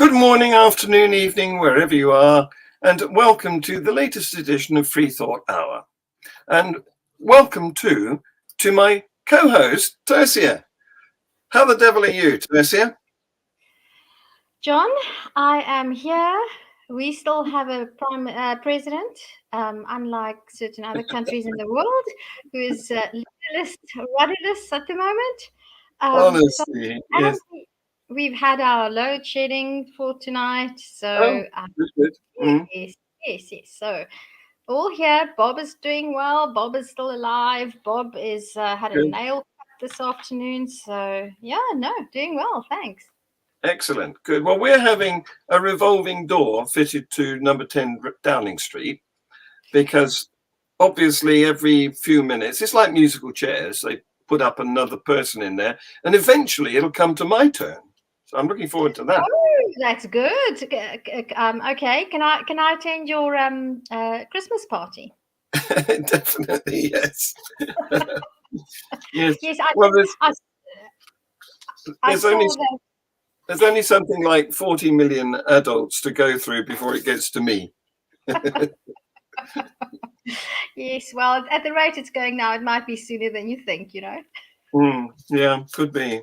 Good morning, afternoon, evening, wherever you are, and welcome to the latest edition of FreeThought Hour. And welcome to my co-host, Tercia. How the devil are you, Tercia? John, I am here. We still have a president, unlike certain other countries in the world, who is leaderless, rudderless at the moment. Honestly, And yes. we've had our load shedding for tonight. Oh, So, good. Mm, yes. So, all here. Bob is doing well. Bob is still alive. Bob is had a good. nail cut this afternoon. So, doing well. Thanks. Excellent. Good. Well, we're having a revolving door fitted to number 10 Downing Street because obviously every few minutes, it's like musical chairs. They put up another person in there and eventually it'll come to my turn. So I'm looking forward to that. Oh, that's good. Okay. Can I attend your Christmas party? Definitely, yes. Yes. Yes, Well, I there's only saw that. there's only something like 40 million adults to go through before it gets to me. Yes, well, at the rate it's going now, it might be sooner than you think. Yeah, could be.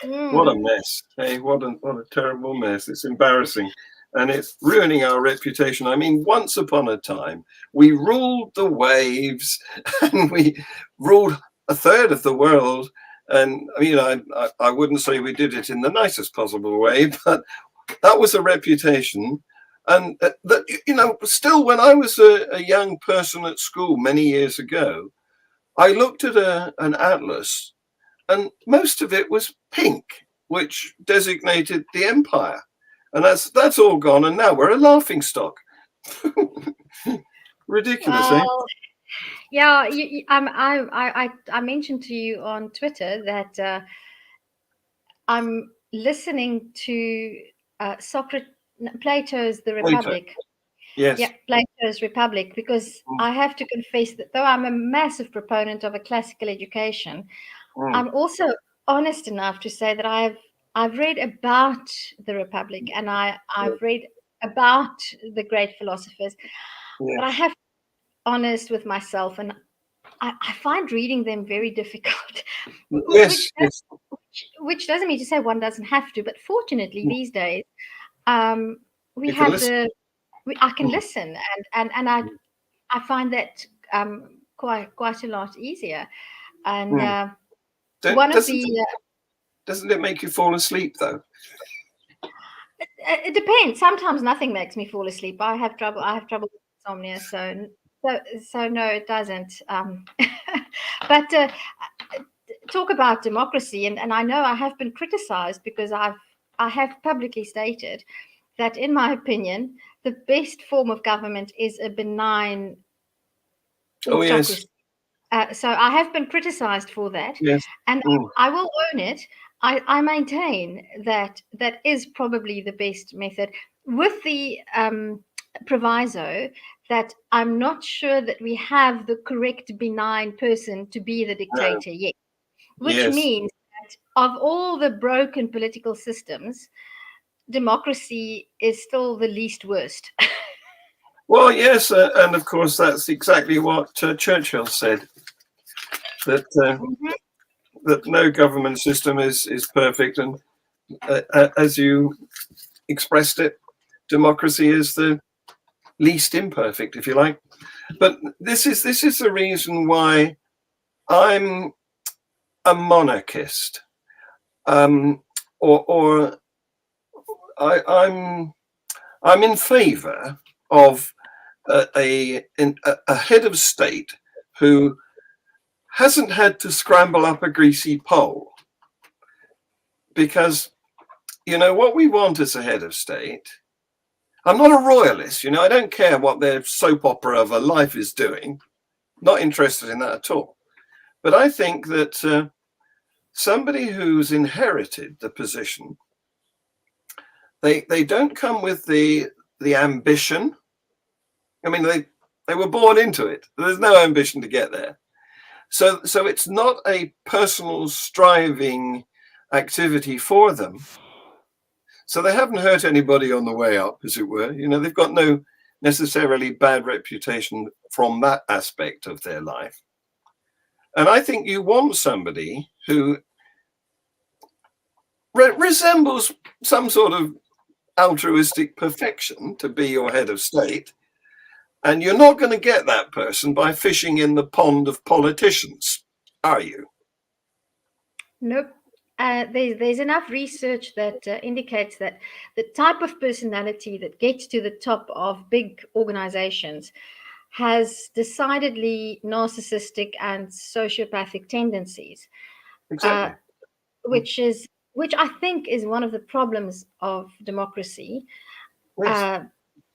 What a Mm. mess. Hey, what a terrible mess. It's embarrassing. And it's ruining our reputation. I mean, once upon a time, we ruled the waves and we ruled a third of the world. And, I wouldn't say we did it in the nicest possible way, but that was a reputation. And still when I was a young person at school many years ago, I looked at an atlas and most of it was pink, which designated the empire. And that's all gone, and now we're a laughing stock. Ridiculous, eh? Well, yeah, I mentioned to you on Twitter that I'm listening to Plato's The Later. Republic. Yes. Yeah, Plato's Republic, because I have to confess that though I'm a massive proponent of a classical education, Mm. I'm also honest enough to say that I've read about the Republic and I've read about the great philosophers, but I Yes. have to be honest with myself, and I find reading them very difficult, Yes. Yes. which doesn't mean to say one doesn't have to, but fortunately these days um, we You can have listen. I can Mm. listen, and I find that quite a lot easier. And Mm. one of Doesn't the doesn't it make you fall asleep though? it depends. Sometimes nothing makes me fall asleep. I have trouble. I have trouble with insomnia, so no, it doesn't. But talk about democracy, and I know I have been criticized because I have publicly stated that, in my opinion, the best form of government is a benign Oh yes. autocracy. So I have been criticized for that, Yes. and Mm. I will own it. I maintain that that is probably the best method, with the proviso that I'm not sure that we have the correct benign person to be the No. dictator yet, which Yes. means that of all the broken political systems, democracy is still the least worst. Well, yes, and of course that's exactly what Churchill said, that Mhm. that no government system is perfect, and as you expressed it, democracy is the least imperfect, if you like. But this is the reason why I'm a monarchist, or I'm in favour of a head of state who hasn't had to scramble up a greasy pole, because what we want as a head of state. I'm not a royalist, I don't care what their soap opera of a life is doing. Not interested in that at all. But I think that somebody who's inherited the position, they don't come with the ambition. I mean, they were born into it. There's no ambition to get there. So it's not a personal striving activity for them. So they haven't hurt anybody on the way up, as it were. They've got no necessarily bad reputation from that aspect of their life. And I think you want somebody who resembles some sort of altruistic perfection to be your head of state. And you're not going to get that person by fishing in the pond of politicians, are you? Nope. There's enough research that indicates that the type of personality that gets to the top of big organizations has decidedly narcissistic and sociopathic tendencies, Exactly. which I think is one of the problems of democracy. Yes.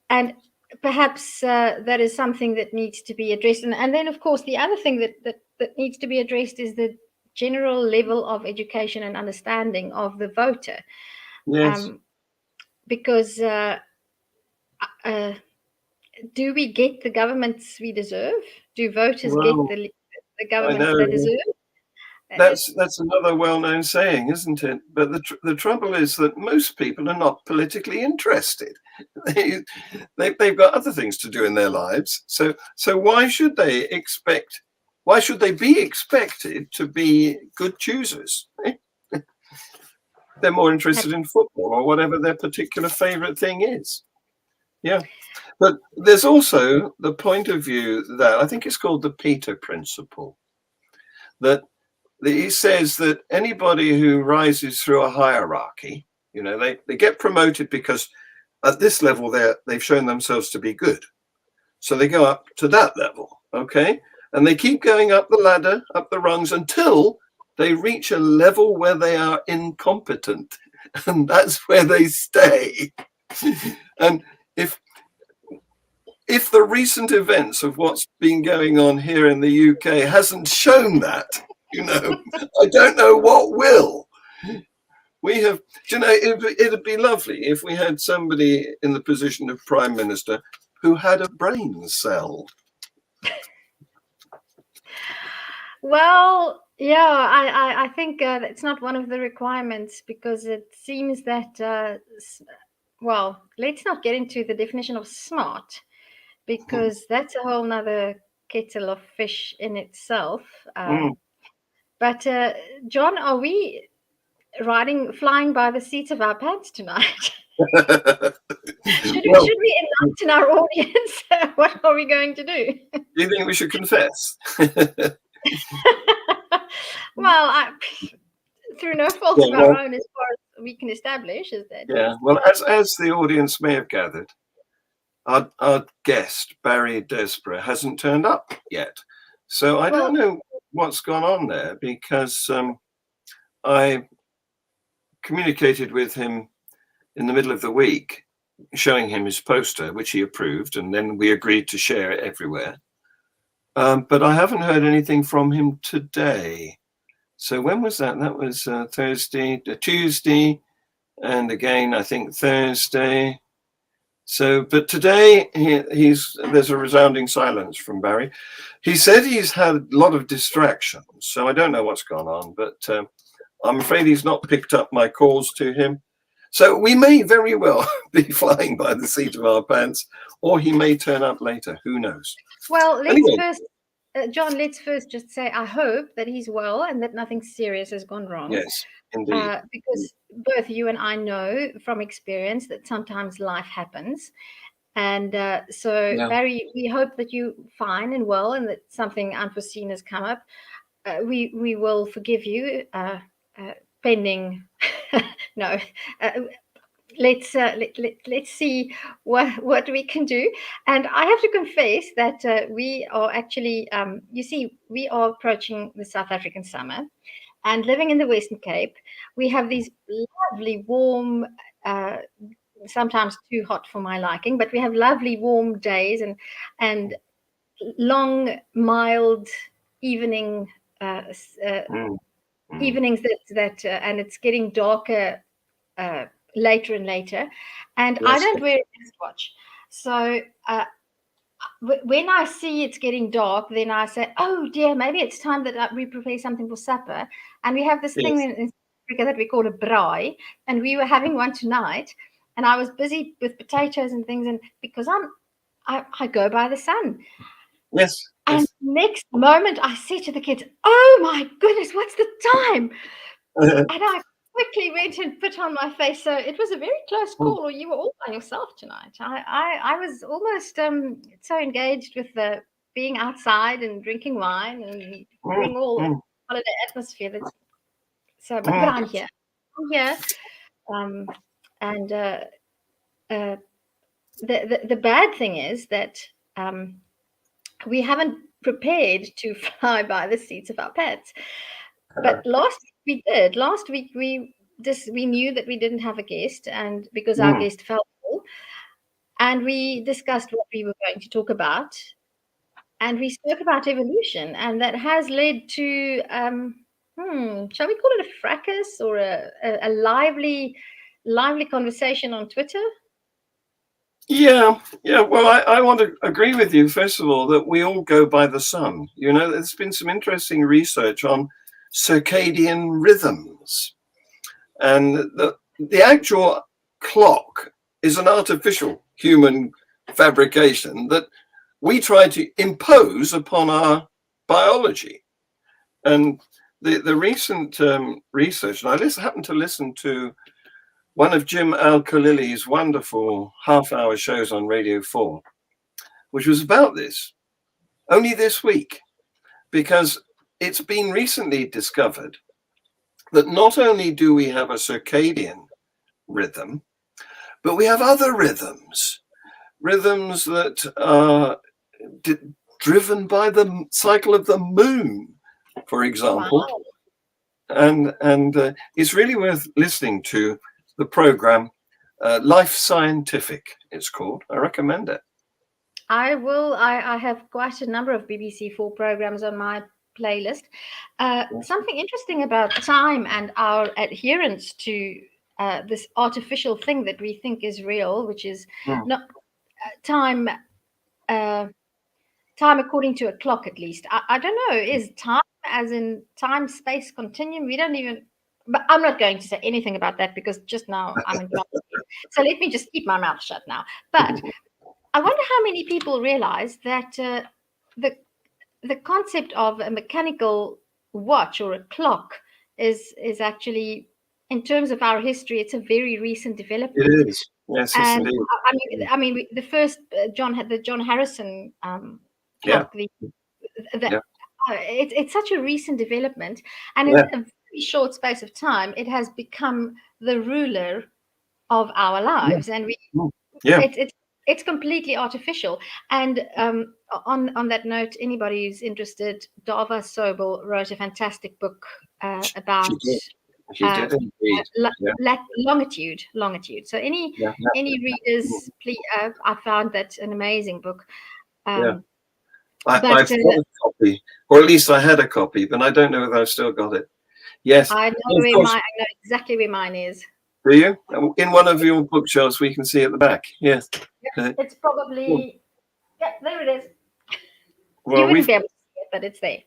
And perhaps that is something that needs to be addressed. And then, of course, the other thing that needs to be addressed is the general level of education and understanding of the voter. Yes. Because do we get the governments we deserve? Do voters get the governments they deserve? That's another well-known saying, isn't it? But the trouble is that most people are not politically interested. They've got other things to do in their lives. So why should they be expected to be good choosers? They're more interested in football or whatever their particular favorite thing is. Yeah. But there's also the point of view that I think it's called the Peter Principle, that he says that anybody who rises through a hierarchy, they get promoted because at this level they've shown themselves to be good. So they go up to that level, okay? And they keep going up the ladder, up the rungs, until they reach a level where they are incompetent. And that's where they stay. And if the recent events of what's been going on here in the UK hasn't shown that, I don't know what will. We have, it'd be lovely if we had somebody in the position of Prime Minister who had a brain cell. Well, yeah, I think it's not one of the requirements, because it seems that, well, let's not get into the definition of smart, because that's a whole nother kettle of fish in itself. But John, are we flying by the seats of our pants tonight? Should we enlighten our audience? What are we going to do? Do you think we should confess? Well, through no fault of our own, as far as we can establish, is that. Yeah. Well, as the audience may have gathered, our guest Barry Desborough hasn't turned up yet, so I don't know what's gone on there, because I communicated with him in the middle of the week, showing him his poster, which he approved, and then we agreed to share it everywhere. But I haven't heard anything from him today. So when was that? That was Tuesday, and again, I think Thursday. So, but today there's a resounding silence from Barry. He said he's had a lot of distractions, so I don't know what's gone on, but I'm afraid he's not picked up my calls to him. So we may very well be flying by the seat of our pants, or he may turn up later. Who knows? Well, John, let's first just say I hope that he's well and that nothing serious has gone wrong. Yes, indeed. Because both you and I know from experience that sometimes life happens. And Barry, we hope that you're fine and well, and that something unforeseen has come up. We will forgive you, pending. No. Let's see what we can do. And I have to confess that we are actually, you see, we are approaching the South African summer, and living in the Western Cape, we have these lovely warm, sometimes too hot for my liking, but we have lovely warm days and long, mild evenings that and it's getting darker later and later, and yes. I don't wear a wristwatch, so when I see it's getting dark, then I say, oh dear, maybe it's time that we prepare something for supper. And we have this thing in Africa that we call a braai, and we were having one tonight. And I was busy with potatoes and things, and because I go by the sun. Yes. And Yes. next moment, I said to the kids, "Oh my goodness, what's the time?" And I quickly went and put on my face. So it was a very close call, or you were all by yourself tonight. I was almost so engaged with the being outside and drinking wine and being all holiday atmosphere. That's so, but I'm here. I'm here. And the bad thing is that we haven't prepared to fly by the seats of our pants. But last week we did. Last week we knew that we didn't have a guest, and because our guest fell ill, and we discussed what we were going to talk about, and we spoke about evolution, and that has led to shall we call it a fracas or a lively conversation on Twitter? Yeah. Well, I want to agree with you, first of all, that we all go by the sun. You know, there's been some interesting research on circadian rhythms. And the actual clock is an artificial human fabrication that we try to impose upon our biology. And the recent research, and I happened to listen to one of Jim Al-Khalili's wonderful half-hour shows on Radio 4, which was about this, only this week, because it's been recently discovered that not only do we have a circadian rhythm, but we have other rhythms that are driven by the cycle of the moon, for example. Wow. And it's really worth listening to the program, Life Scientific, it's called. I recommend it. I will. I have quite a number of BBC4 programs on my playlist. Something interesting about time and our adherence to this artificial thing that we think is real, which is not time. Time according to a clock, at least. I don't know. Is time as in time space continuum? We don't even. But I'm not going to say anything about that because just now I'm in. So let me just keep my mouth shut now. But I wonder how many people realize that the concept of a mechanical watch or a clock is actually, in terms of our history, it's a very recent development. It is. Yes, and indeed. I mean, the first John Harrison clock. It's such a recent development, and in a very short space of time, it has become the ruler of our lives, and it's completely artificial. And on that note, anybody who's interested, Dava Sobel wrote a fantastic book about longitude. So any readers, please, I found that an amazing book. I've got a copy, or at least I had a copy, but I don't know whether I've still got it. Yes, I know exactly where mine is. Do you? In one of your bookshelves, we can see at the back. Yes. It's probably there. It is. Well, you wouldn't be able to see it, but it's there.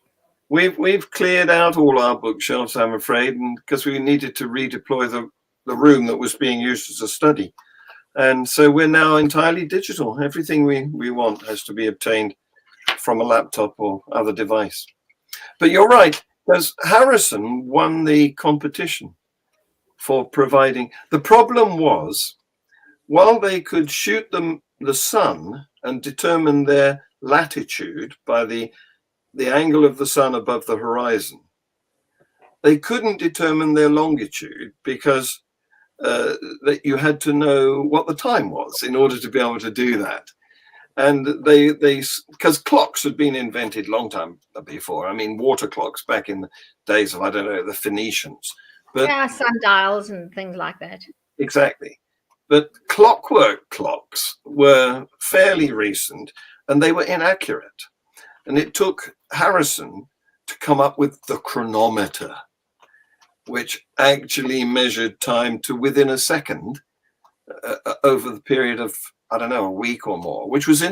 We've cleared out all our bookshelves, I'm afraid, and because we needed to redeploy the room that was being used as a study, and so we're now entirely digital. Everything we want has to be obtained from a laptop or other device. But you're right, because Harrison won the competition for providing. The problem was, while they could shoot the sun and determine their latitude by the angle of the sun above the horizon, they couldn't determine their longitude because that you had to know what the time was in order to be able to do that. And they because clocks had been invented long time before. I mean, water clocks back in the days of, I don't know, the Phoenicians. But sundials and things like that. Exactly. But clockwork clocks were fairly recent and they were inaccurate. And it took Harrison to come up with the chronometer, which actually measured time to within a second over the period of, I don't know, a week or more, which was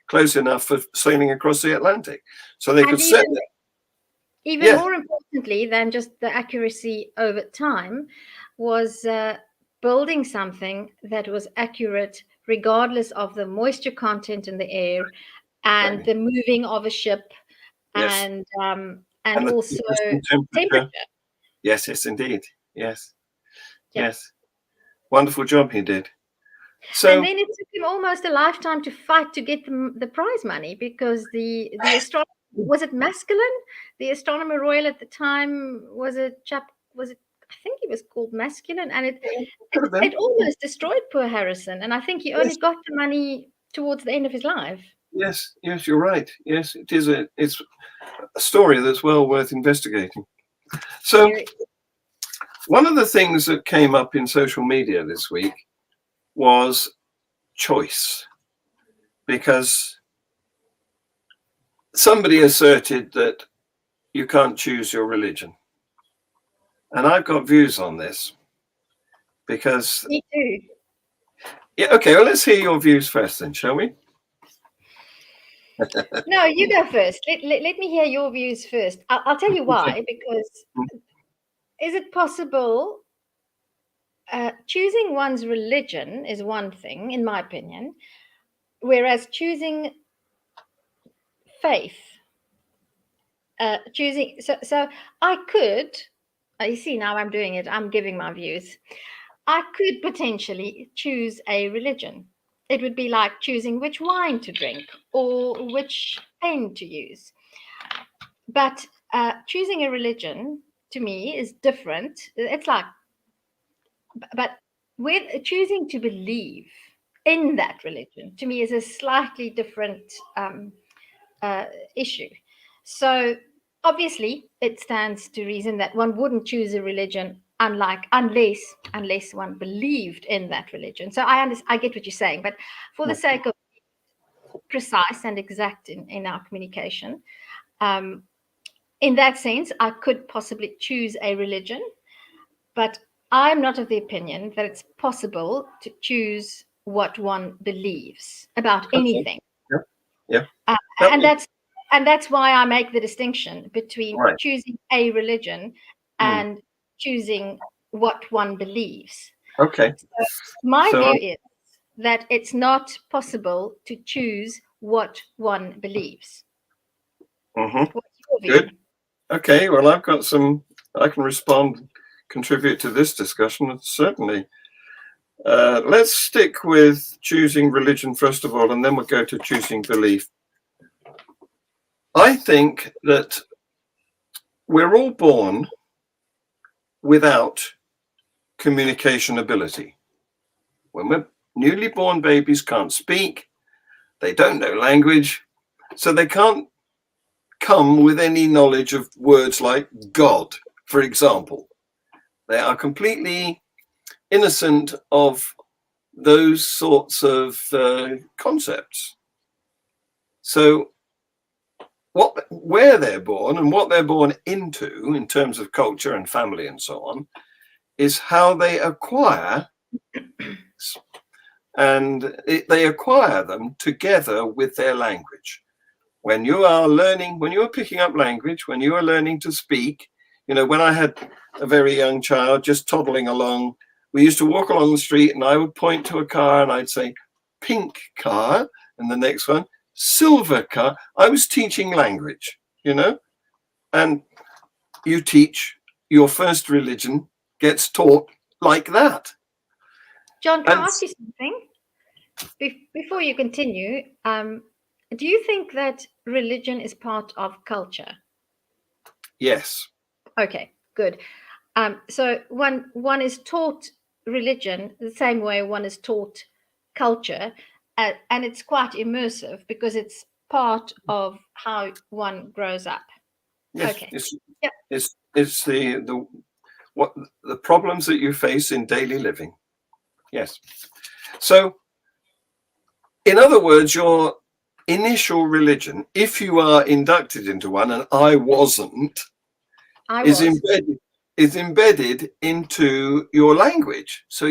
close enough for sailing across the Atlantic. So they could set it. Even more important differently than just the accuracy over time was building something that was accurate regardless of the moisture content in the air and Exactly. the moving of a ship Yes. and The also constant temperature. temperature. Yes, yes, indeed. Yes, Yeah. yes. Wonderful job he did. And So, then it took him almost a lifetime to fight to get the prize money because the astronomer, was it masculine? The astronomer royal at the time was a chap, was it, I think he was called masculine, and could have it been. almost destroyed poor Harrison. And I think he only Yes, got the money towards the end of his life. yes, yes, you're right. Yes, it's a story that's well worth investigating. So, Very. one of the things that came up in social media this week was choice, because somebody asserted that you can't choose your religion. And I've got views on this because, Me too. yeah, okay, well, let's hear your views first then, shall we? No, you go first. Let me hear your views first. I'll tell you why. Because is it possible? Choosing one's religion is one thing, in my opinion, whereas choosing faith, choosing so I could. You see, now I'm doing it. I'm giving my views. I could potentially choose a religion. It would be like choosing which wine to drink or which pen to use. But choosing a religion to me is different. It's like, but with choosing to believe in that religion to me is a slightly different uh, issue. So obviously, it stands to reason that one wouldn't choose a religion unless one believed in that religion. So I get what you're saying, but for the sake of precise and exact in our communication, um, in that sense, I could possibly choose a religion, but I'm not of the opinion that it's possible to choose what one believes about Okay. anything. Yeah. Yeah. Uh, That and was that's why I make the distinction between right. choosing a religion Hmm. and choosing what one believes. Okay. So my So, view is that it's not possible to choose what one believes. mhm, What's your good. view? Okay. Well, I've got some, I can respond, contribute to this discussion, certainly. Let's stick with choosing religion first of all, and then we'll go to choosing belief. I think that we're all born without communication ability. When we're newly born babies can't speak, they don't know language, so they can't come with any knowledge of words like God, for example. They are completely innocent of those sorts of concepts. So where they're born and what they're born into in terms of culture and family and so on is how they acquire, and they acquire them together with their language. When you are learning, when you are picking up language, when you are learning to speak, when I had a very young child just toddling along, we used to walk along the street and I would point to a car and I'd say, pink car, and the next one, silver car. I was teaching language, and you teach, your first religion gets taught like that. John, can And I ask you something? Before you continue, do you think that religion is part of culture? yes, Okay, good. So one is taught religion the same way one is taught culture, and it's quite immersive because it's part of how one grows up. yes, Okay. it's Yep. it's the what the problems that you face in daily living. Yes. So, in other words, your initial religion, if you are inducted into one, and I wasn't, I is was. embedded into your language. So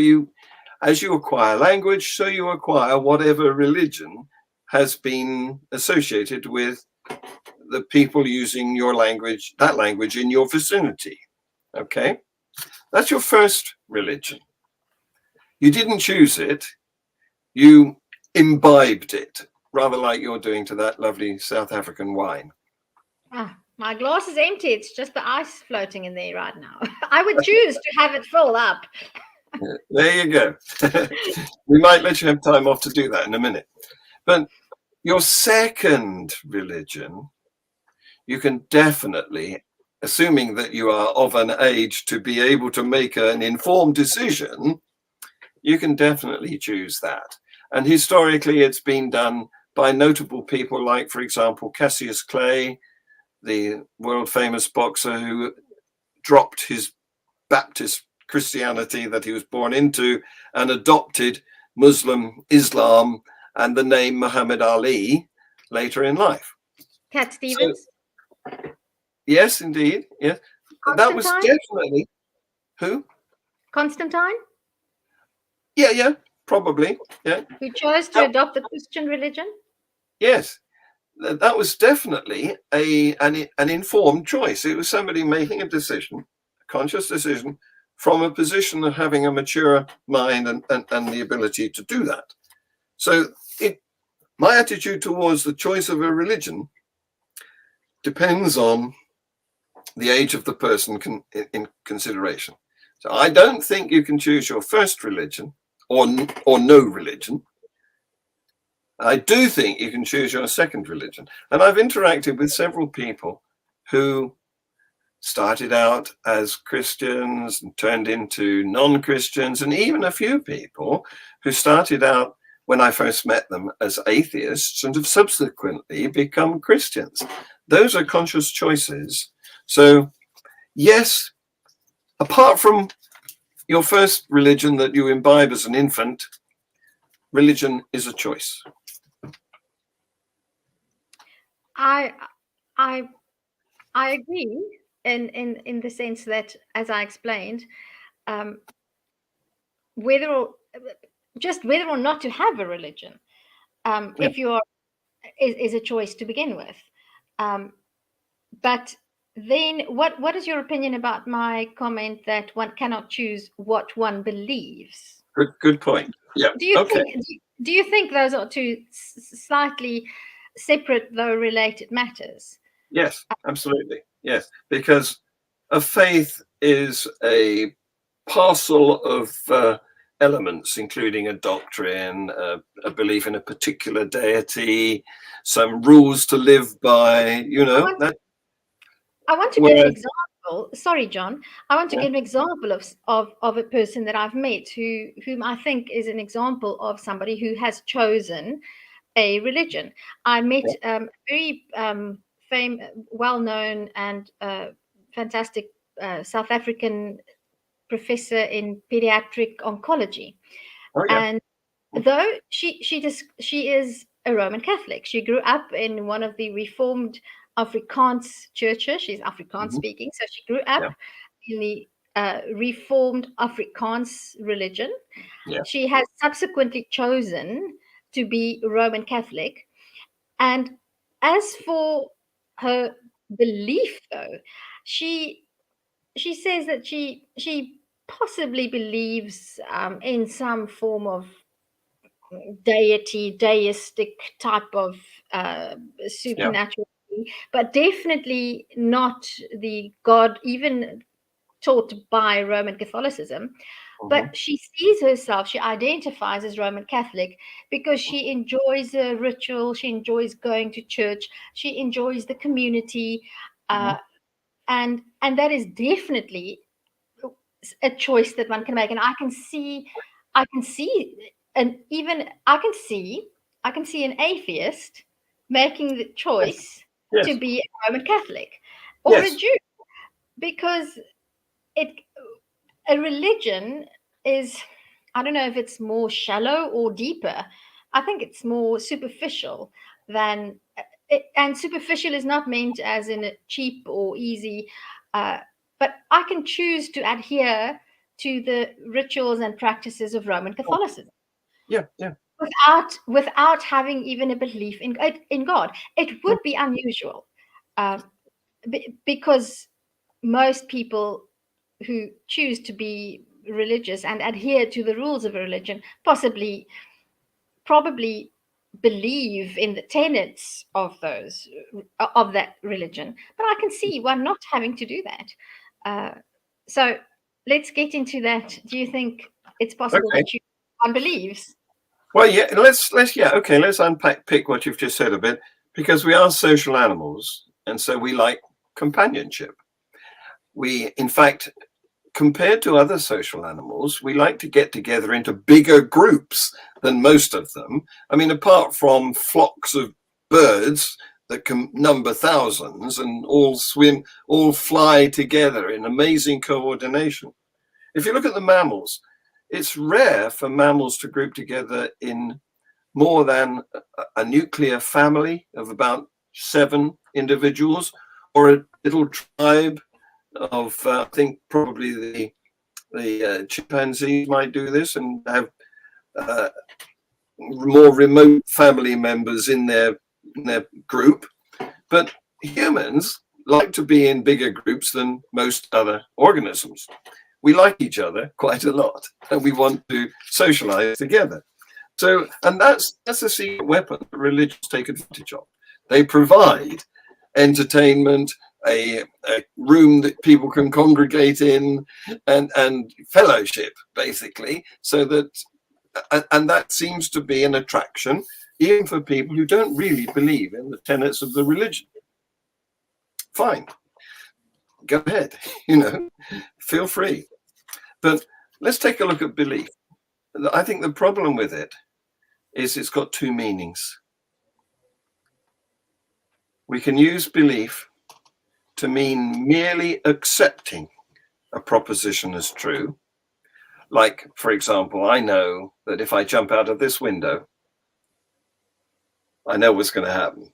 as you acquire language, so you acquire whatever religion has been associated with the people using your language, that language in your vicinity. Okay, that's your first religion. You didn't choose it, you imbibed it, rather like you're doing to that lovely South African wine. Ah, my glass is empty. It's just the ice floating in there right now. I would choose to have it full up. There you go. We might let you have time off to do that in a minute. But your second religion, you can definitely, assuming that you are of an age to be able to make an informed decision, you can definitely choose that. And historically, it's been done by notable people like, for example, Cassius Clay, the world famous boxer who dropped his Baptist Christianity that he was born into and adopted Muslim Islam and the name Muhammad Ali later in life. Cat Stevens? So, yes, indeed. Yes. That was definitely who? Constantine? Yeah, probably. Yeah. Who chose to adopt the Christian religion? Yes. That was definitely an informed choice. It was somebody making a decision, a conscious decision, from a position of having a mature mind and the ability to do that. So my attitude towards the choice of a religion depends on the age of the person in consideration. So I don't think you can choose your first religion or no religion. I do think you can choose your second religion. And I've interacted with several people who started out as Christians and turned into non-Christians, and even a few people who started out when I first met them as atheists and have subsequently become Christians. Those are conscious choices. So yes, apart from your first religion that you imbibe as an infant, religion is a choice. I agree in the sense that, as I explained, whether or not to have a religion, if you are, is a choice to begin with. But then, what is your opinion about my comment that one cannot choose what one believes? Good point. Yeah. Do you think those are two slightly separate though related matters? Yes, absolutely. Yes, because a faith is a parcel of elements, including a doctrine, a belief in a particular deity, some rules to live by. I want to give an example. Sorry, John. I want to give an example of a person that I've met whom I think is an example of somebody who has chosen a religion. I met a very well-known and fantastic South African professor in pediatric oncology. And though she is a Roman Catholic, she grew up in one of the Reformed Afrikaans churches. She's Afrikaans speaking, so she grew up in the Reformed Afrikaans religion. She has subsequently chosen to be Roman Catholic. And as for her belief, though, she says that she possibly believes in some form of deistic type of supernatural, but definitely not the God even taught by Roman Catholicism. But she sees herself, she identifies as Roman Catholic because she enjoys the ritual, she enjoys going to church, she enjoys the community, and that is definitely a choice that one can make. And I can see an an atheist making the choice to be a Roman Catholic or a Jew, because a religion is, I don't know if it's more shallow or deeper. I think it's more superficial than and superficial is not meant as in a cheap or easy, but I can choose to adhere to the rituals and practices of Roman Catholicism. Without having even a belief in God. It would be unusual. because most people who choose to be religious and adhere to the rules of a religion probably believe in the tenets of that religion, but I can see one not having to do that. So let's get into that. Do you think it's possible that one believes? Well, yeah, let's pick what you've just said a bit, because we are social animals, and so we like companionship. We, in fact, compared to other social animals, we like to get together into bigger groups than most of them. I mean, apart from flocks of birds that can number thousands and all fly together in amazing coordination. If you look at the mammals, it's rare for mammals to group together in more than a nuclear family of about 7 individuals, or a little tribe of, I think probably the chimpanzees might do this and have more remote family members in their group. But humans like to be in bigger groups than most other organisms. We like each other quite a lot, and we want to socialize together. So, and that's a secret weapon that religions take advantage of. They provide entertainment, a room that people can congregate in, and fellowship, basically, so that, and that seems to be an attraction even for people who don't really believe in the tenets of the religion. Fine, go ahead, feel free. But let's take a look at belief. I think the problem with it is it's got 2 meanings. We can use belief to mean merely accepting a proposition as true. Like, for example, I know that if I jump out of this window, I know what's going to happen,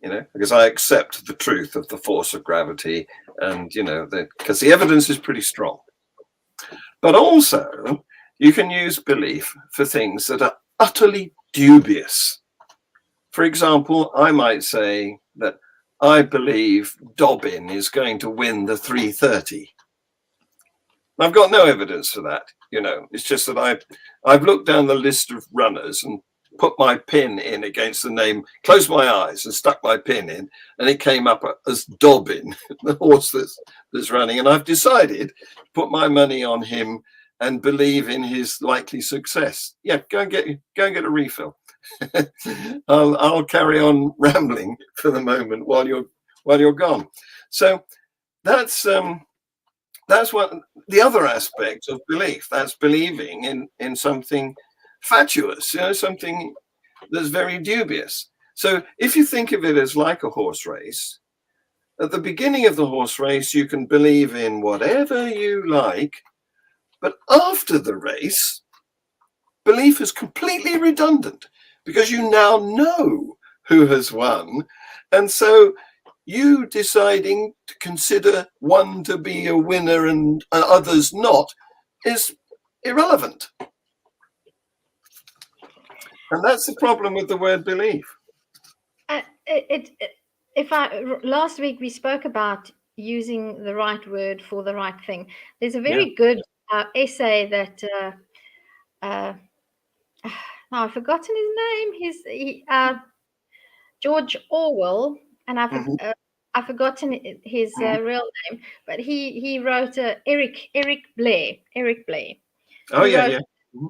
because I accept the truth of the force of gravity, and, because the evidence is pretty strong. But also, you can use belief for things that are utterly dubious. For example, I might say that I believe Dobbin is going to win the 330. I've got no evidence for that. It's just that I've looked down the list of runners and put my pin in against the name, closed my eyes and stuck my pin in, and it came up as Dobbin, the horse that's running. And I've decided to put my money on him and believe in his likely success. Yeah, go and get a refill. I'll carry on rambling for the moment while you're gone. So that's one, the other aspect of belief. That's believing in something fatuous, something that's very dubious. So if you think of it as like a horse race, at the beginning of the horse race, you can believe in whatever you like, but after the race, belief is completely redundant, because you now know who has won. And so you deciding to consider one to be a winner and others not is irrelevant. And that's the problem with the word belief. Last week we spoke about using the right word for the right thing. There's a very good essay that I've forgotten his name. George Orwell, and I've forgotten his real name, but he wrote Eric Blair. Oh, yeah.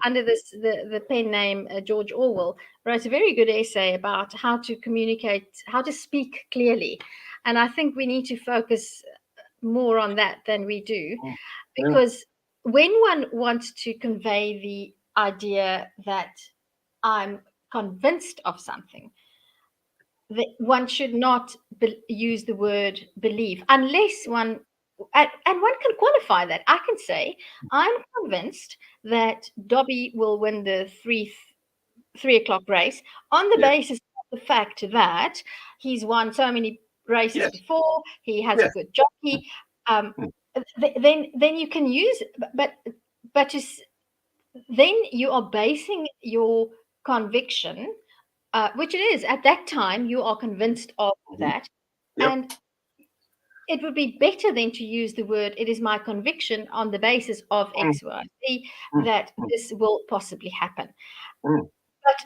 Under the pen name George Orwell, wrote a very good essay about how to communicate, how to speak clearly. And I think we need to focus more on that than we do, because when one wants to convey the idea that I'm convinced of something, that one should not use the word believe unless one, and one can qualify that. I can say, I'm convinced that Dobby will win the 3 o'clock race on the basis of the fact that he's won so many races before, he has a good jockey. Then you can use, but then you are basing your conviction, which it is at that time, you are convinced of that, Yep. And it would be better than to use the word, it is my conviction on the basis of X, Y, Z, that this will possibly happen. But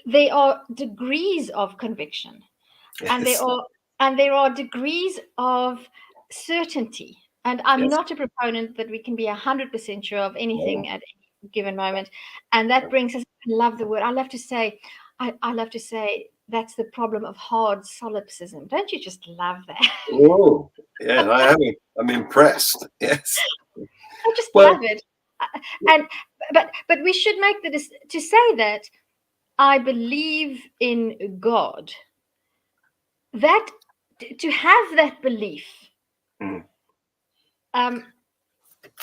there are degrees of conviction, and Yes. there are degrees of certainty. And I'm Yes. not a proponent that we can be 100% sure of anything No. at any given moment. And that brings us, I love the word. I love to say that's the problem of hard solipsism. Don't you just love that? Oh, yeah, I am. I'm impressed. Yes. I just Well, love it. And but we should make to say that I believe in God. That to have that belief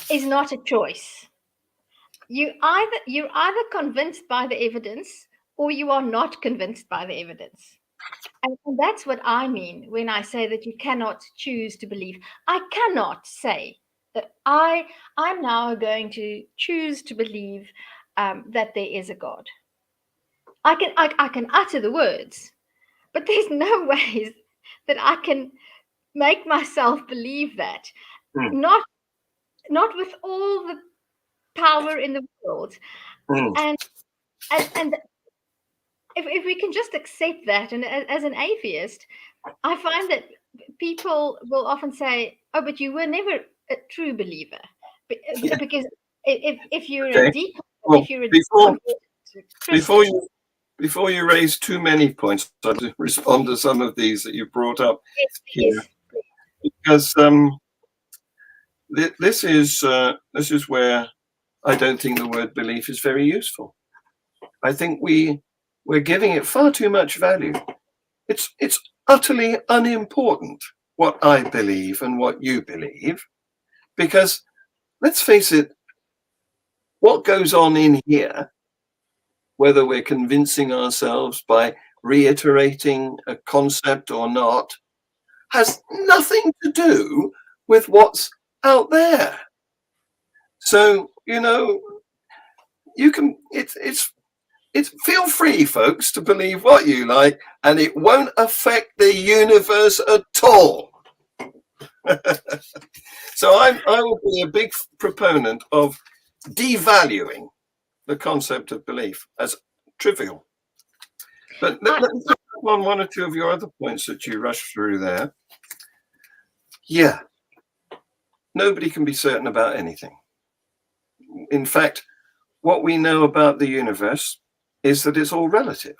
is not a choice. You're either convinced by the evidence or you are not convinced by the evidence. And that's what I mean when I say that you cannot choose to believe. I cannot say that I'm now going to choose to believe that there is a God. I can utter the words, but there's no ways that I can make myself believe that. Not with all the power in the world. And if we can just accept that, and as an atheist, I find that people will often say, "Oh, but you were never a true believer," because if you're okay. a deep, Well, if you're a before you raise too many points, I'd like to respond to some of these that you brought up here, because this is where I don't think the word belief is very useful. I think we're giving it far too much value. It's utterly unimportant what I believe and what you believe, because let's face it, what goes on in here, whether we're convincing ourselves by reiterating a concept or not, has nothing to do with what's out there. So, you can, it's feel free, folks, to believe what you like, and it won't affect the universe at all. So I will be a big proponent of devaluing the concept of belief as trivial. But let me pick up on one or two of your other points that you rushed through there. Yeah, nobody can be certain about anything. In fact, what we know about the universe is that it's all relative.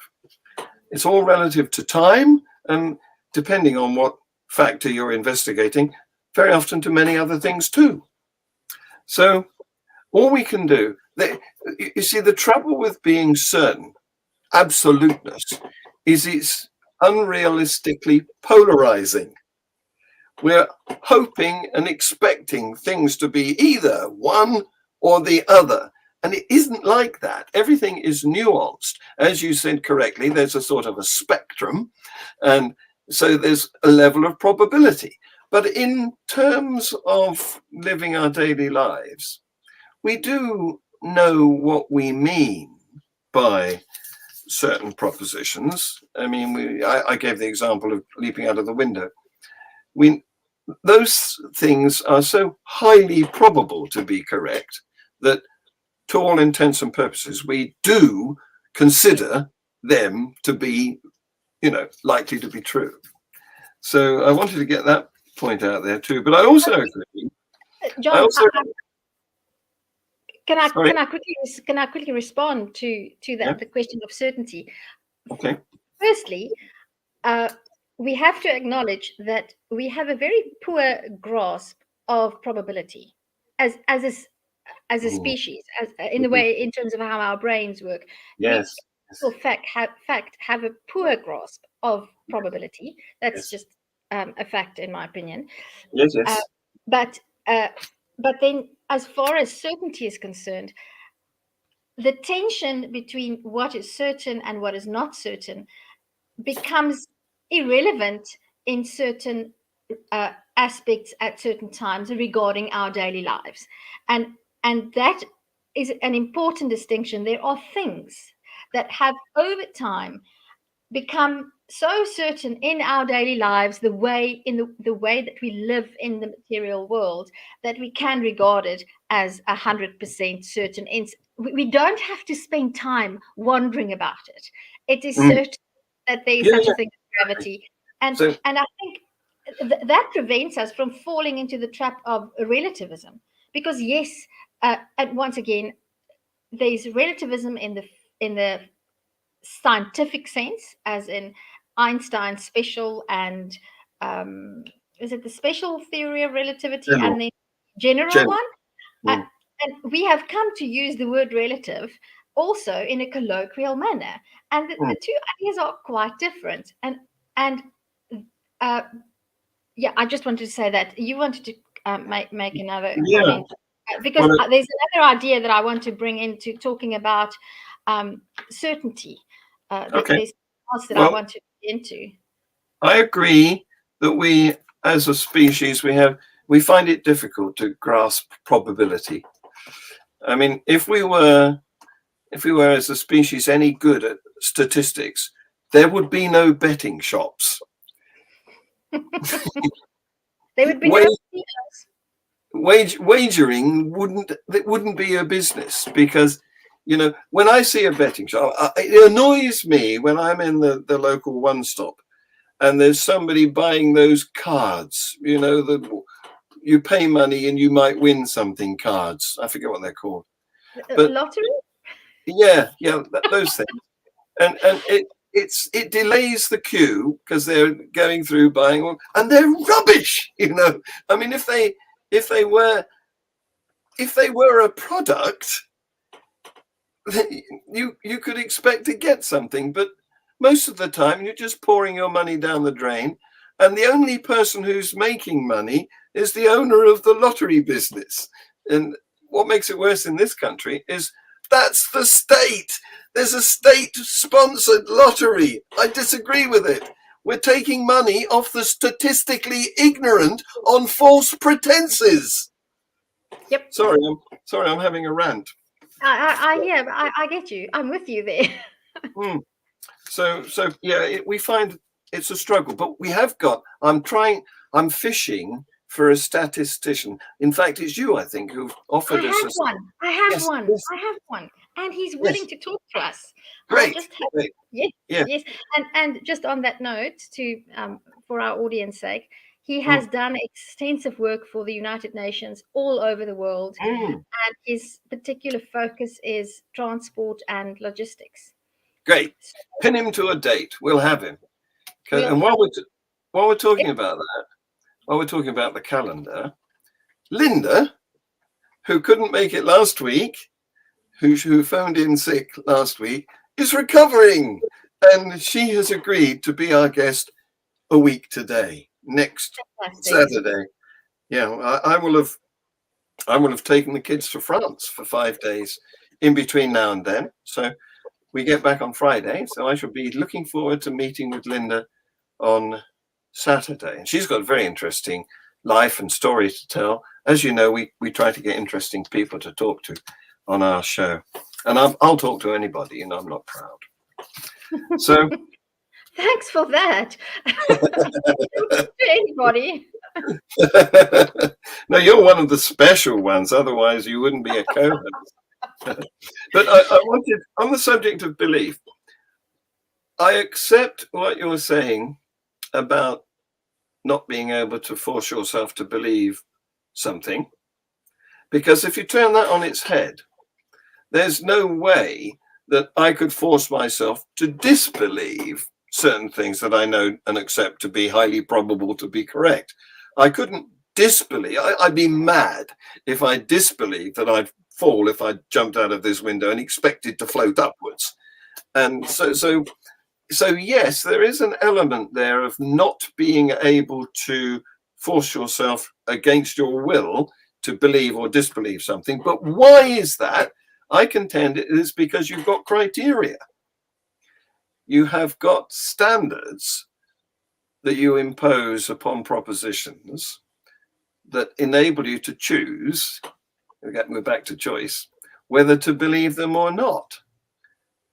It's all relative to time, and depending on what factor you're investigating, very often to many other things too. So all we can do, you see, the trouble with being certain, absoluteness, is it's unrealistically polarizing. We're hoping and expecting things to be either one or the other. And it isn't like that. Everything is nuanced. As you said correctly, there's a sort of a spectrum. And so there's a level of probability. But in terms of living our daily lives, we do know what we mean by certain propositions. I mean, I gave the example of leaping out of the window. Those things are so highly probable to be correct that, to all intents and purposes, we do consider them to be, likely to be true. So I wanted to get that point out there too. But I also agree. John, can I quickly respond to that, Yeah. the question of certainty? Okay. Firstly, we have to acknowledge that we have a very poor grasp of probability as a species, in the way, in terms of how our brains work. Yes. We, in fact, have a poor grasp of probability. That's just a fact, in my opinion. Yes. Yes. But then, as far as certainty is concerned, the tension between what is certain and what is not certain becomes irrelevant in certain aspects at certain times regarding our daily lives, and that is an important distinction. There are things that have over time become so certain in our daily lives, the way that we live in the material world, that we can regard it as 100% certain. We don't have to spend time wondering about it. It is Mm. certain that there is Yeah, such yeah. a thing as gravity, and So I think that prevents us from falling into the trap of relativism, because yes, and once again, there's relativism in the scientific sense, as in Einstein's special and is it the special theory of relativity general, and the general general. one? Uh, Mm. and we have come to use the word relative also in a colloquial manner, and Mm. the two ideas are quite different. And uh, yeah, I just wanted to say that. You wanted to make another Yeah. comment, because Well, there's another idea that I want to bring into talking about certainty. okay. There's something else that I Well, want to get into. I agree that we, as a species, we find it difficult to grasp probability. I mean, if we were as a species any good at statistics, there would be no betting shops. There would be Wa- no. Wagering wouldn't be a business, because when I see a betting shop, it annoys me when I'm in the local one stop and there's somebody buying those cards, that you pay money and you might win something cards. I forget what they're called, but Lottery. yeah, those things. And it delays the queue because they're going through buying one, and they're rubbish. I mean, if they were a product, you could expect to get something, but most of the time you're just pouring your money down the drain, and the only person who's making money is the owner of the lottery business. And what makes it worse in this country is that's the state. There's a state-sponsored lottery. I disagree with it. We're taking money off the statistically ignorant on false pretenses. Yep. Sorry, I'm having a rant. I get you. I'm with you there. Mm. So yeah, we find it's a struggle, but we have got. I'm fishing for a statistician. In fact, it's you, I think, who've I offered us. have one. I have Yes, one. yes, I have one, and he's yes. willing to talk to us. I Great, just have, great. yes, Yeah. yes, and just on that note, to for our audience sake, he Mm. has done extensive work for the United Nations all over the world, Mm. and his particular focus is transport and logistics. Great. So Pin him to a date. We'll have him. we'll And while we're talking yep, about that, while we're talking about the calendar, Linda, who couldn't make it last week, who phoned in sick last week, is recovering, and she has agreed to be our guest a week today, next fantastic. Saturday. Yeah, I will have taken the kids to France for 5 days in between now and then. So we get back on Friday. So I shall be looking forward to meeting with Linda on Saturday. And she's got a very interesting life and story to tell. As you know, we try to get interesting people to talk to on our show. And I'll talk to anybody, I'm not proud. So Thanks for that. To anybody. no, you're one of the special ones. Otherwise, you wouldn't be a co-host. But I wanted, on the subject of belief, I accept what you're saying about not being able to force yourself to believe something, because if you turn that on its head, there's no way that I could force myself to disbelieve certain things that I know and accept to be highly probable to be correct. I couldn't disbelieve. I'd be mad if I disbelieved that I'd fall if I jumped out of this window and expected to float upwards. And so yes, there is an element there of not being able to force yourself against your will to believe or disbelieve something. But why is that? I contend it is because you've got criteria. You have got standards that you impose upon propositions that enable you to choose, we're back to choice, whether to believe them or not.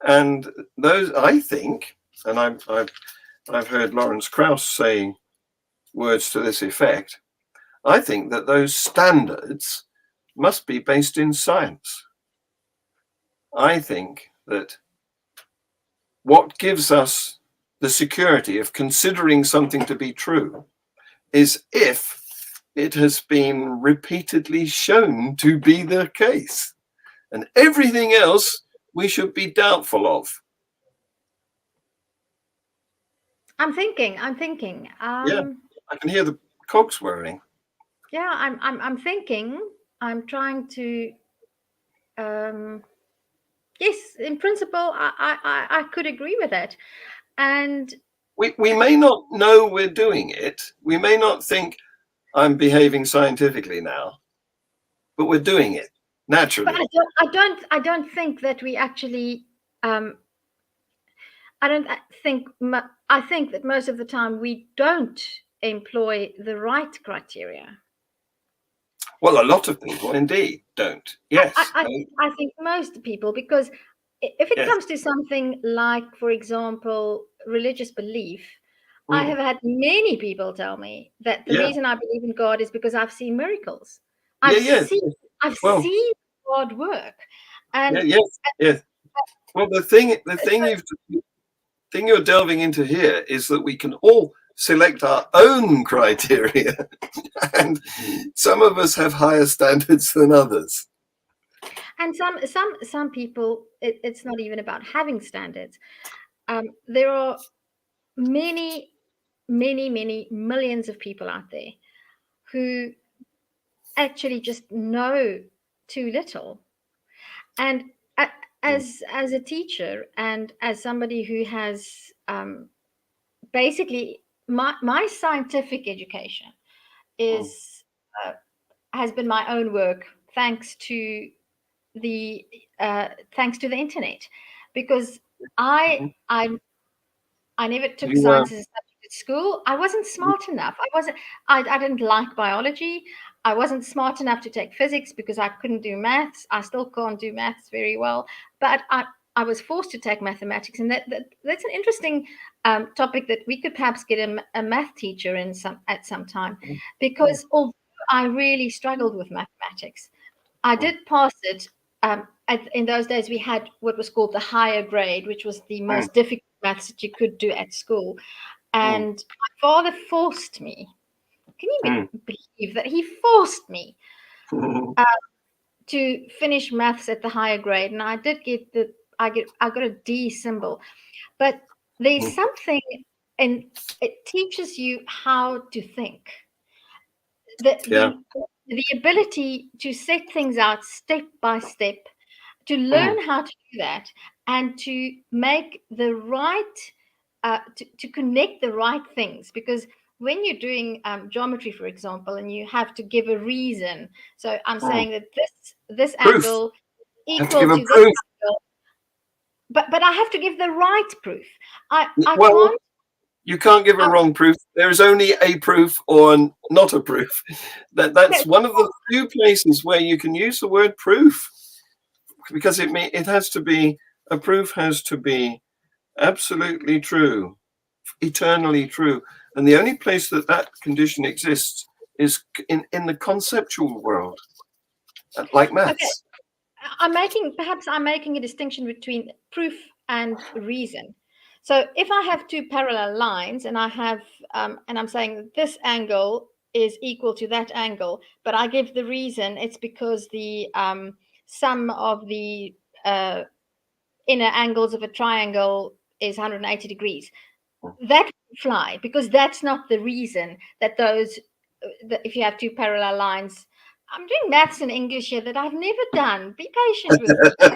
And those, I think, and I've heard Lawrence Krauss saying words to this effect. I think that those standards must be based in science. I think that what gives us the security of considering something to be true is if it has been repeatedly shown to be the case. And everything else we should be doubtful of. I'm thinking. Yeah, I can hear the cogs whirring. Yeah, I'm thinking. I'm trying to. Yes, in principle, I could agree with that, and We may not know we're doing it. We may not think I'm behaving scientifically now, but we're doing it naturally. but I don't think that we actually. I don't think. I think that most of the time we don't employ the right criteria. Well, a lot of people indeed don't. Yes. I think most people, because if it Yes. comes to something like, for example, religious belief, I have had many people tell me that the reason I believe in God is because I've seen miracles. I've seen God work. And yes. Well, the thing you're delving into here is that we can all select our own criteria, and some of us have higher standards than others. And some people, it's not even about having standards. There are many millions of people out there who actually just know too little. And as a teacher and as somebody who has basically my scientific education is has been my own work thanks to the internet, because I never took science as a subject at school. I wasn't smart enough. I didn't like biology. I wasn't smart enough to take physics because I couldn't do maths. I still can't do maths very well. But I was forced to take mathematics. And that's an interesting topic that we could perhaps get a math teacher in at some time. Because although I really struggled with mathematics, I did pass it. In those days, we had what was called the higher grade, which was the most difficult maths that you could do at school. And my father forced me. Can you believe that he forced me to finish maths at the higher grade? And I did get I got a D symbol. But there's something, and it teaches you how to think. The ability to set things out step by step, to learn how to do that, and to make the right, to connect the right things. Because when you're doing geometry, for example, and you have to give a reason, so I'm saying that this angle equal to this angle, but I have to give the right proof. I can't. You can't give a wrong proof. There is only a proof or not a proof. That's one of the few places where you can use the word proof, because it has to be, a proof has to be absolutely true, eternally true. And the only place that condition exists is in the conceptual world, like maths. Okay. I'm making a distinction between proof and reason. So if I have two parallel lines and I have, and I'm saying that this angle is equal to that angle, but I give the reason, it's because the sum of the inner angles of a triangle is 180 degrees. That can fly, because that's not the reason that if you have two parallel lines. I'm doing maths and English here that I've never done. Be patient with me. I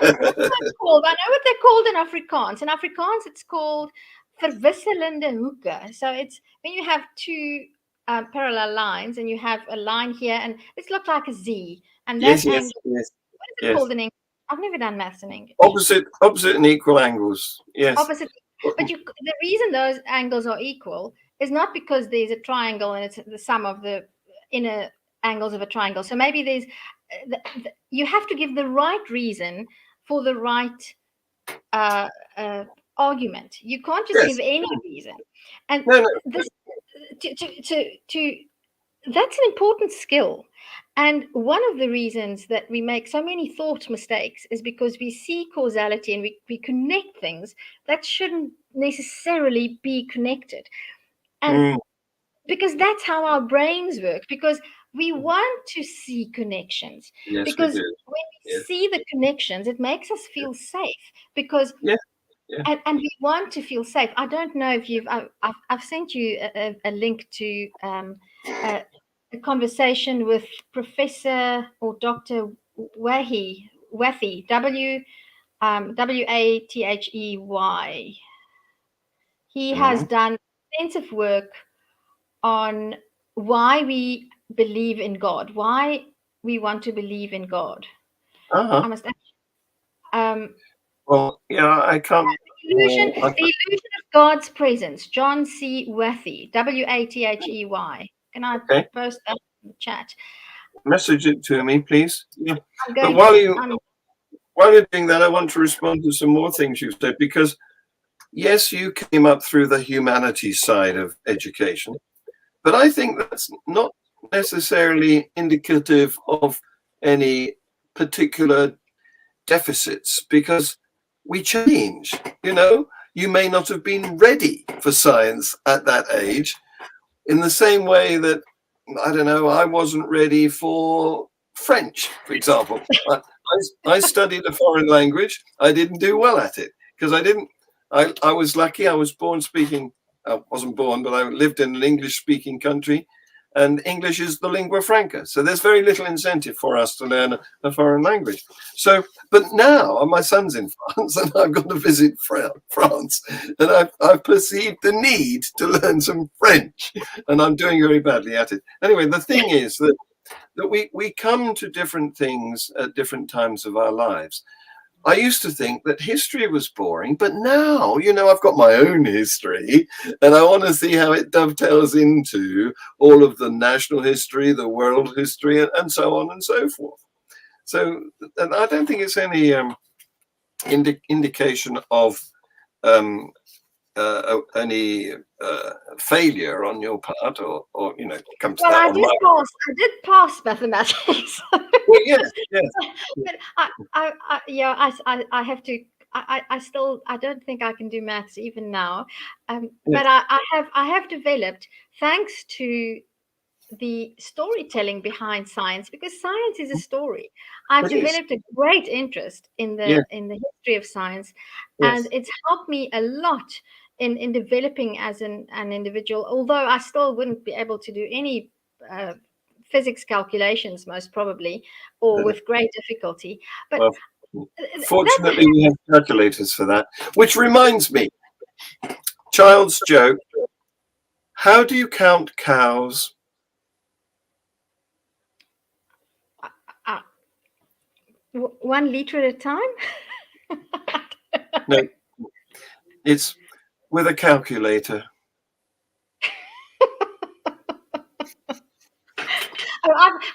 know what they're called in Afrikaans. In Afrikaans, it's called verwisselende hoeke. So it's when you have two parallel lines and you have a line here, and it's looked like a Z. And that angle, what is it called in English? I've never done maths in English. Opposite and equal angles. Yes. Opposite. But the reason those angles are equal is not because there's a triangle and it's the sum of the inner angles of a triangle. So maybe there's you have to give the right reason for the right argument. You can't just Yes. give any reason. And No, no. this to that's an important skill. And one of the reasons that we make so many thought mistakes is because we see causality and we connect things that shouldn't necessarily be connected. And Mm, because that's how our brains work, because we want to see connections. yes, we Because do. when we Yes. see the connections, it makes us feel safe. Because Yeah. Yeah. and we want to feel safe. I don't know if I've sent you a link to a, a conversation with Professor or Dr. Wathey, Wathey. He has Mm. done extensive work on why we believe in God, why we want to believe in God. Uh-huh. I must um, Well, yeah, I can't. illusion, I, the illusion of God's presence. John C. Wathey, Wathey. Can I okay. post that in the chat? Message it to me, please. Yeah. I'm But going to. while you're doing that, I want to respond to some more things you've said, because yes, you came up through the humanities side of education, but I think that's not necessarily indicative of any particular deficits, because we change. You may not have been ready for science at that age, in the same way that, I don't know, I wasn't ready for French, for example. I studied a foreign language. I didn't do well at it because I was lucky. I was born speaking, I wasn't born, but I lived in an English speaking country, and English is the lingua franca. So there's very little incentive for us to learn a foreign language. So, but now my son's in France and I've got to visit France, and I've perceived the need to learn some French, and I'm doing very badly at it. Anyway, the thing is that we come to different things at different times of our lives. I used to think that history was boring, but now, I've got my own history and I want to see how it dovetails into all of the national history, the world history, and so on and so forth. So, and I don't think it's any indication of um, any failure on your part, or come to Well, that I on did my. pass. I did pass mathematics. Well, yes, yes. But I have to. I still. I don't think I can do maths even now. Yes, But I have developed, thanks to the storytelling behind science, because science is a story. I've it is. developed a great interest in Yes, the history of science, and yes. it's helped me a lot in developing as an individual. Although I still wouldn't be able to do any uh, physics calculations, most probably, or with great difficulty. But Well, that's fortunately, we have calculators for that. Which reminds me, child's joke. How do you count cows? uh, 1 liter at a time. No, it's with a calculator.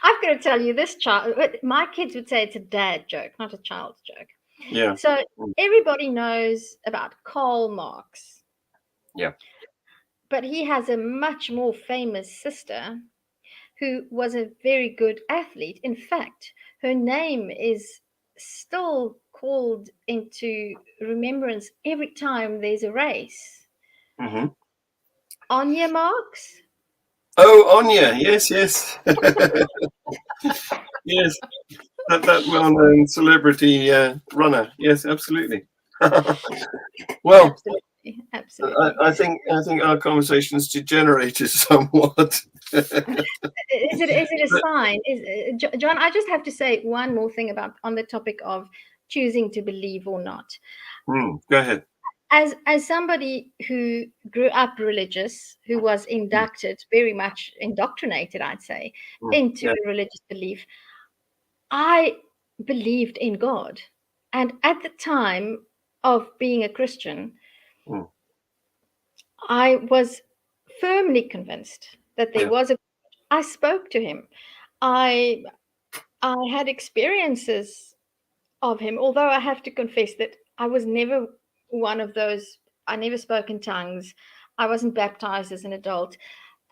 I've got to tell you, this child, my kids would say it's a dad joke, not a child's joke. Yeah. So everybody knows about Karl Marx. Yeah. But he has a much more famous sister who was a very good athlete. In fact, her name is still called into remembrance every time there's a race. Mm-hmm. Anya Marx. Oh, Anya. Yes, yes. Yes. That well-known celebrity runner. Yes, absolutely. Well, Absolutely, absolutely. I think our conversation's degenerated somewhat. Is it a sign? John, I just have to say one more thing about on the topic of choosing to believe or not. Go ahead. As somebody who grew up religious, who was inducted, very much indoctrinated, I'd say, into Yeah. a religious belief, I believed in God. And at the time of being a Christian, Mm. I was firmly convinced that there Yeah. was a. I spoke to him. I I had experiences of him, although I have to confess that I was never one of those. I never spoke in tongues. I wasn't baptized as an adult,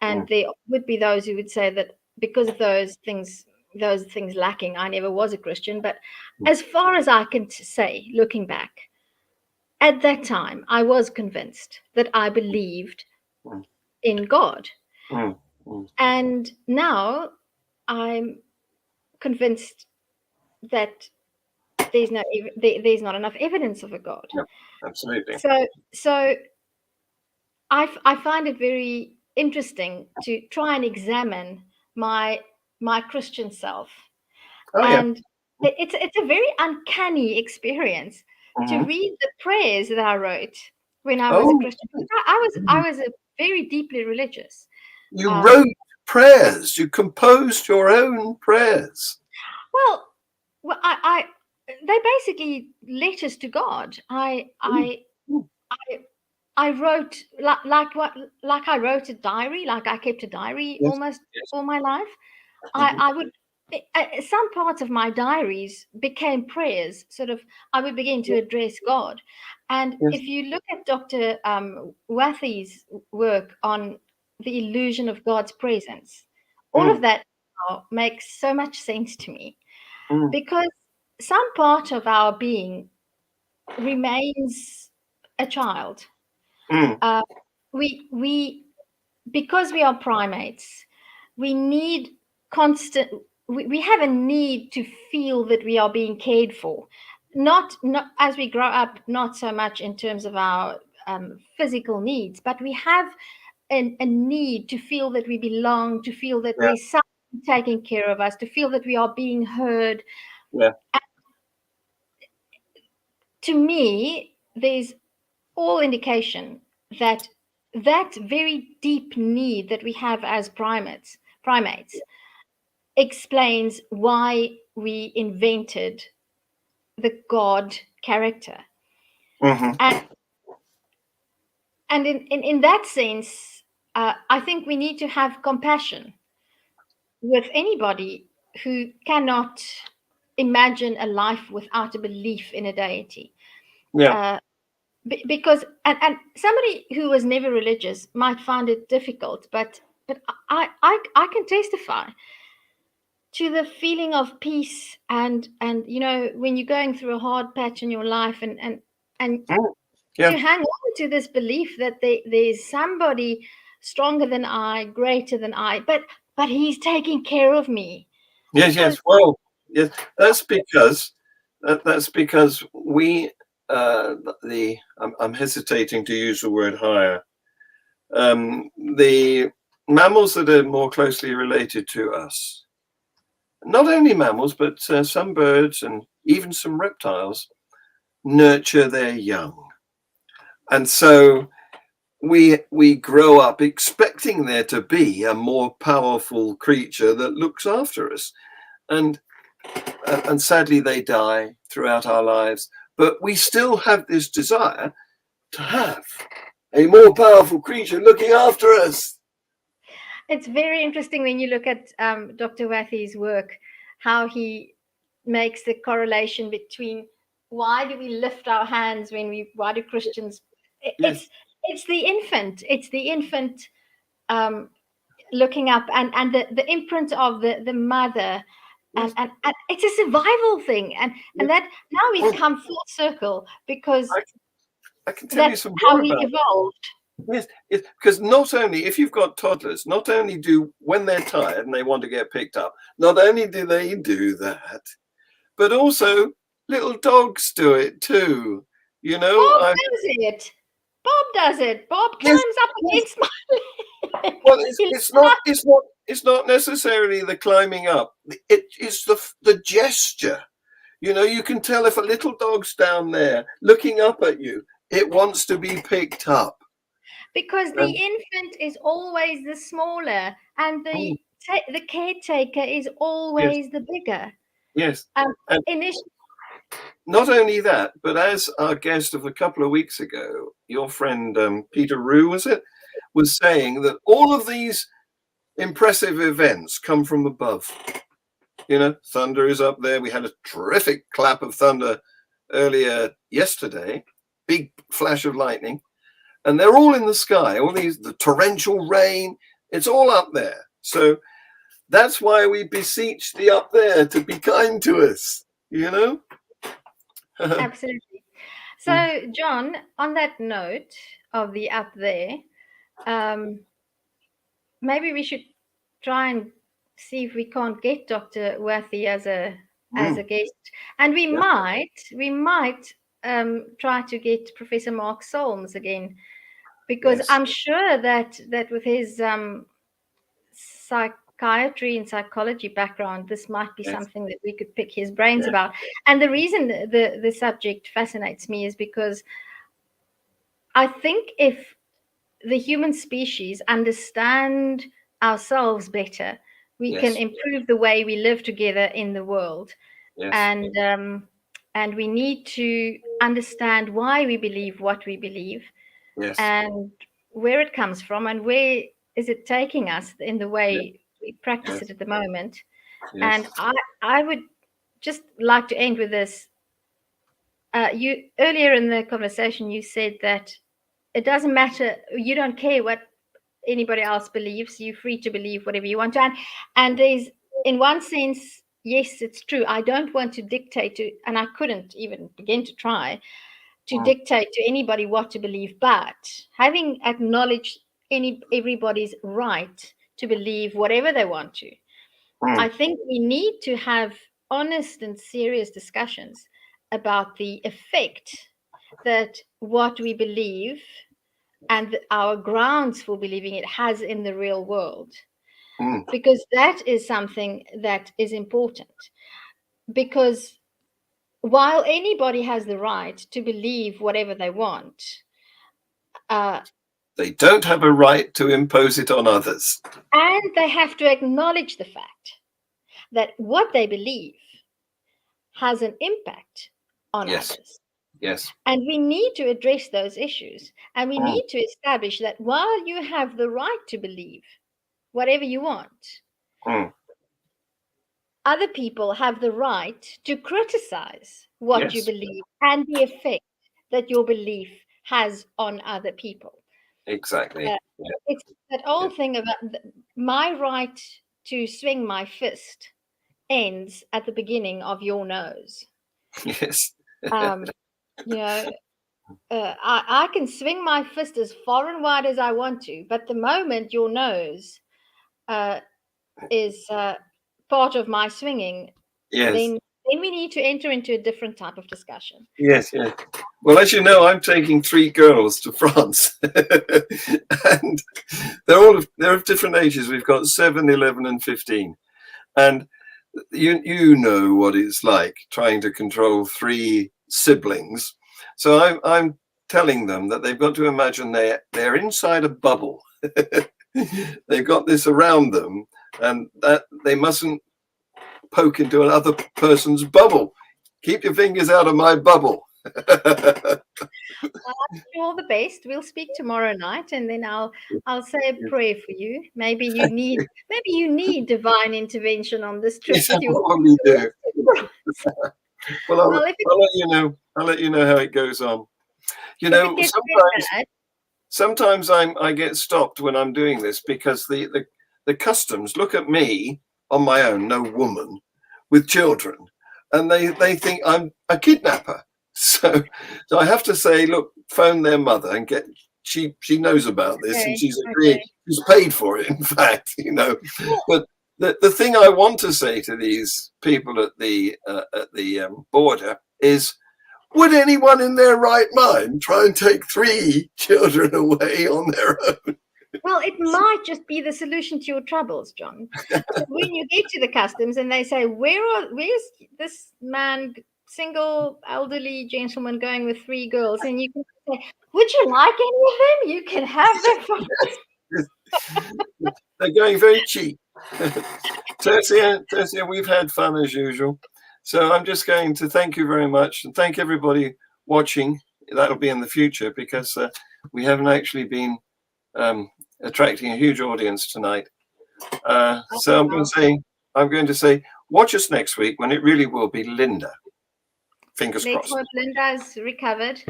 and there would be those who would say that because of those things lacking, I never was a Christian. But as far as I can say, looking back, at that time, I was convinced that I believed in God. And now I'm convinced that there's not enough evidence of a God. Yeah, absolutely. So I find it very interesting to try and examine my Christian self. And it's a very uncanny experience to read the prayers that I wrote when I was a Christian. I was a very deeply religious. You wrote prayers. You composed your own prayers. Well, they basically letters to God. I wrote like I wrote a diary, like I kept a diary almost all my life. I would some parts of my diaries became prayers. Sort of, I would begin to address God. And if you look at Dr. Wathy's work on the illusion of God's presence, all of that now makes so much sense to me, because some part of our being remains a child. We because we are primates, we need constant. We have a need to feel that we are being cared for, not as we grow up, not so much in terms of our physical needs, but we have a need to feel that we belong, to feel that there's someone taking care of us, to feel that we are being heard. Yeah. To me, there's all indication that very deep need that we have as primates explains why we invented the God character. And in that sense, I think we need to have compassion with anybody who cannot imagine a life without a belief in a deity. Because and somebody who was never religious might find it difficult, but I can testify to the feeling of peace and when you're going through a hard patch in your life and to hang on to this belief that there's somebody stronger than I, greater than I, but he's taking care of me. Yes. Well, yes, that's because we I'm hesitating to use the word higher. The mammals that are more closely related to us, not only mammals, but some birds and even some reptiles, nurture their young. And so we grow up expecting there to be a more powerful creature that looks after us. And sadly, they die throughout our lives. But we still have this desire to have a more powerful creature looking after us. It's very interesting when you look at Dr. Wathy's work, how he makes the correlation between why do we lift our hands why do Christians? It's the infant. It's the infant looking up and the imprint of the mother. And it's a survival thing, and that now we've come full circle because I can tell you some how more we about evolved. Yes, because not only if you've got toddlers, not only do when they're tired and they want to get picked up, not only do they do that, but also little dogs do it too. Bob does it. Bob climbs up against my leg. Well, it's not necessarily the climbing up. It's the gesture. You can tell if a little dog's down there looking up at you, it wants to be picked up. Because the infant is always the smaller, and the caretaker is always the bigger. Yes. Initially, not only that, but as our guest of a couple of weeks ago, your friend Peter Rue, was saying that all of these impressive events come from above. Thunder is up there. We had a terrific clap of thunder earlier yesterday. big flash of lightning, and they're all in the sky. All the torrential rain, it's all up there. So that's why we beseech the up there to be kind to us, you know? Absolutely. So, John, on that note of the up there, maybe we should try and see if we can't get Dr. Worthy as a guest, and we might try to get Professor Mark Solms again, because I'm sure that with his psychiatry and psychology background, this might be something that we could pick his brains about. And the reason the subject fascinates me is because I think if the human species understand ourselves better, we can improve the way we live together in the world. And we need to understand why we believe what we believe, and where it comes from, and where is it taking us in the way we practice it at the moment. And I would just like to end with this. You earlier in the conversation, you said that it doesn't matter, you don't care what anybody else believes, you're free to believe whatever you want to. And there's, in one sense, yes, it's true. I don't want to dictate to, and I couldn't even begin to try to dictate to anybody what to believe, but having acknowledged everybody's right to believe whatever they want to, I think we need to have honest and serious discussions about the effect that what we believe and our grounds for believing it has in the real world. Because that is something that is important. Because while anybody has the right to believe whatever they want, they don't have a right to impose it on others. And they have to acknowledge the fact that what they believe has an impact on others. Yes. And we need to address those issues. And we need to establish that while you have the right to believe whatever you want, other people have the right to criticize what you believe and the effect that your belief has on other people. Exactly. It's that old thing about my right to swing my fist ends at the beginning of your nose. Yes. You know, I can swing my fist as far and wide as I want to, but the moment your nose is part of my swinging, then we need to enter into a different type of discussion. Yes. Well, as you know, I'm taking 3 girls to France, and they're of different ages. We've got 7, 11, and 15, and you know what it's like trying to control 3 siblings. So I'm telling them that they've got to imagine they're inside a bubble. They've got this around them, and that they mustn't poke into another person's bubble. Keep your fingers out of my bubble. I wish you all the best. We'll speak tomorrow night, and then I'll say a prayer for you. Maybe you need divine intervention on this trip. Yes, I probably do. Well, I'll let you know. I'll let you know how it goes on. You know, sometimes I get stopped when I'm doing this because the customs look at me on my own, no woman, with children, and they think I'm a kidnapper. So I have to say, look, phone their mother and get. She knows about this, and she's agreed. She's paid for it, in fact, you know. But the thing I want to say to these people at the border is, would anyone in their right mind try and take 3 children away on their own? Well, it might just be the solution to your troubles, John. So when you get to the customs and they say, where's this man, single elderly gentleman going with 3 girls, and you can say, would you like any of them? You can have them from us. They're going very cheap. Tertia, we've had fun as usual. So I'm just going to thank you very much and thank everybody watching. That'll be in the future because we haven't actually been attracting a huge audience tonight. So I'm going to say, watch us next week when it really will be Linda. Fingers crossed. Linda's recovered.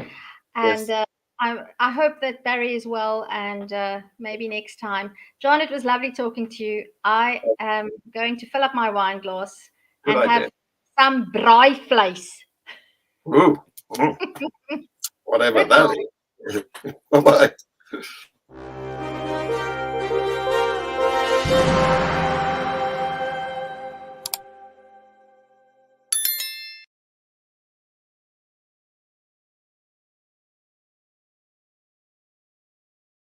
And Yes. I hope that Barry is well, and maybe next time. John, it was lovely talking to you. I am going to fill up my wine glass Good and idea. have some braaivleis. Ooh. Whatever that is. Bye bye.